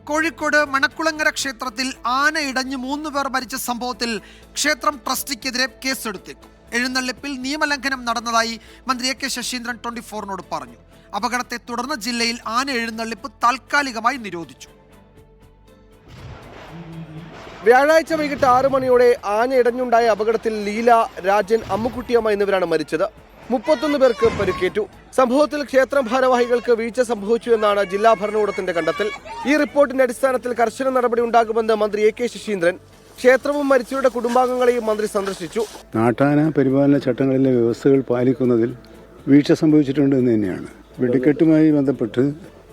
കോഴിക്കോട് മണക്കുളങ്ങര ക്ഷേത്രത്തിൽ ആന ഇടഞ്ഞ് 3 പേർ മരിച്ച സംഭവത്തിൽ ക്ഷേത്രം ട്രസ്റ്റിക്കെതിരെ കേസെടുത്തേക്കും. എഴുന്നള്ളിപ്പിൽ നിയമലംഘനം നടന്നതായി മന്ത്രി എ കെ ശശീന്ദ്രൻ 24-നോട് പറഞ്ഞു. അപകടത്തെ തുടർന്ന് ജില്ലയിൽ ആന എഴുന്നള്ളിപ്പ് താൽക്കാലികമായി നിരോധിച്ചു. വ്യാഴാഴ്ച വൈകിട്ട് 6 മണിയോടെ ആന ഇടഞ്ഞുണ്ടായ അപകടത്തിൽ ലീല, രാജൻ, അമ്മുക്കുട്ടിയമ്മ എന്നിവരാണ് മരിച്ചത്. 31 പേർക്ക് പരിക്കേറ്റു. സംഭവത്തിൽ ക്ഷേത്രം ഭാരവാഹികൾക്ക് വീഴ്ച സംഭവിച്ചു എന്നാണ് ജില്ലാ ഭരണകൂടത്തിന്റെ കണ്ടെത്തൽ. ഈ റിപ്പോർട്ടിന്റെ അടിസ്ഥാനത്തിൽ കർശന നടപടി ഉണ്ടാകുമെന്ന് മന്ത്രി എ കെ ശശീന്ദ്രൻ. ക്ഷേത്രവും മരിച്ചവരുടെ കുടുംബാംഗങ്ങളെയും മന്ത്രി സന്ദർശിച്ചു. നാട്ടാന പരിപാലന ചട്ടങ്ങളിലെ വ്യവസ്ഥകൾ പാലിക്കുന്നതിൽ വീഴ്ച സംഭവിച്ചിട്ടുണ്ട് എന്ന് തന്നെയാണ്. വെടിക്കെട്ടുമായി ബന്ധപ്പെട്ട്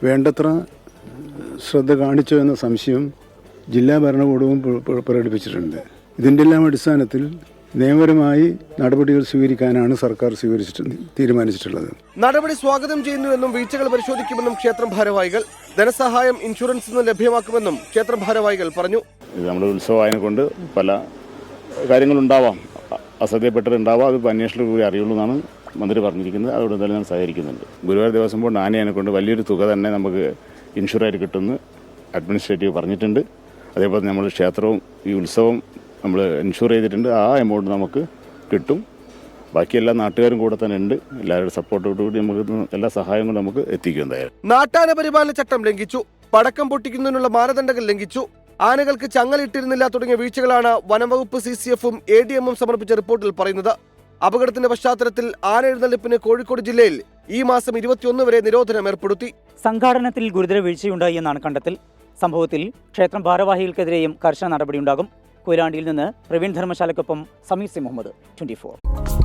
വേണ്ടത്ര ശ്രദ്ധ കാണിച്ചോ എന്ന സംശയം ജില്ലാ ഭരണകൂടവും പ്രകടിപ്പിച്ചിട്ടുണ്ട്. ഇതിൻ്റെ എല്ലാം അടിസ്ഥാനത്തിൽ നിയമപരമായി നടപടികൾ സ്വീകരിക്കാനാണ് സർക്കാർ തീരുമാനിച്ചിട്ടുള്ളത്. നടപടി സ്വാഗതം ചെയ്യുന്നുവെന്നും വീഴ്ചകൾ പരിശോധിക്കുമെന്നും ക്ഷേത്രം ഭാരവാഹികൾ. ധനസഹായം, ഇൻഷുറൻസ് നിന്ന് ലഭ്യമാക്കുമെന്നും ക്ഷേത്രം ഭാരവാഹികൾ പറഞ്ഞു. നമ്മുടെ ഉത്സവമായതിനെ കൊണ്ട് പല കാര്യങ്ങളുണ്ടാവാം, അസത്യപ്പെട്ടതുണ്ടാവാം. അത് അന്വേഷണത്തിൽ കൂടി അറിയുള്ളൂ എന്നാണ് മന്ത്രി പറഞ്ഞിരിക്കുന്നത്. അതുകൊണ്ട് എന്തായാലും ഞാൻ സഹകരിക്കുന്നുണ്ട്. ഗുരുവായൂർ ദേവസ്വം ബോർഡ് ആനയെ കൊണ്ട് വലിയൊരു തുക തന്നെ നമുക്ക് ഇൻഷുറായിട്ട് കിട്ടുമെന്ന് അഡ്മിനിസ്ട്രേറ്റീവ് പറഞ്ഞിട്ടുണ്ട്. അതേപോലെ നമ്മൾ ക്ഷേത്രവും ഈ ഉത്സവം നമ്മൾ ഇൻഷുർ ചെയ്തിട്ടുണ്ട്. ആ എമൗണ്ട് നമുക്ക് കിട്ടും. ബാക്കി എല്ലാ നാട്ടുകാരും കൂടെ തന്നെ ഉണ്ട്. എല്ലാവരുടെ സപ്പോർട്ടോടുകൂടി നമുക്ക് എല്ലാ സഹായങ്ങളും നമുക്ക് എത്തിക്കും. എന്തായാലും നാട്ടാന പരിപാലന ചട്ടം ലംഘിച്ചു, പടക്കം പൊട്ടിക്കുന്നതിനുള്ള മാനദണ്ഡങ്ങൾ ലംഘിച്ചു, ആനകൾക്ക് ചങ്ങലിട്ടിരുന്നില്ല തുടങ്ങിയ വീഴ്ചകളാണ് വനംവകുപ്പ്, CCF-ഉം ADM-ഉം സമർപ്പിച്ച റിപ്പോർട്ടിൽ പറയുന്നത്. അപകടത്തിന്റെ പശ്ചാത്തലത്തിൽ ആന എഴുന്നള്ളിപ്പിന് കോഴിക്കോട് ജില്ലയിൽ ഈ മാസം 21 വരെ നിരോധനം ഏർപ്പെടുത്തി. സംഘാടനത്തിൽ ഗുരുതര വീഴ്ചയുണ്ടായി എന്നാണ് കണ്ടെത്തൽ. സംഭവത്തിൽ ക്ഷേത്രം ഭാരവാഹികൾക്കെതിരെയും കർശന നടപടിയുണ്ടാകും. കൊയിലാണ്ടിയിൽ നിന്ന് പ്രവീൺ ധർമ്മശാലയ്ക്കൊപ്പം സമീർ സി മുഹമ്മദ്, 24.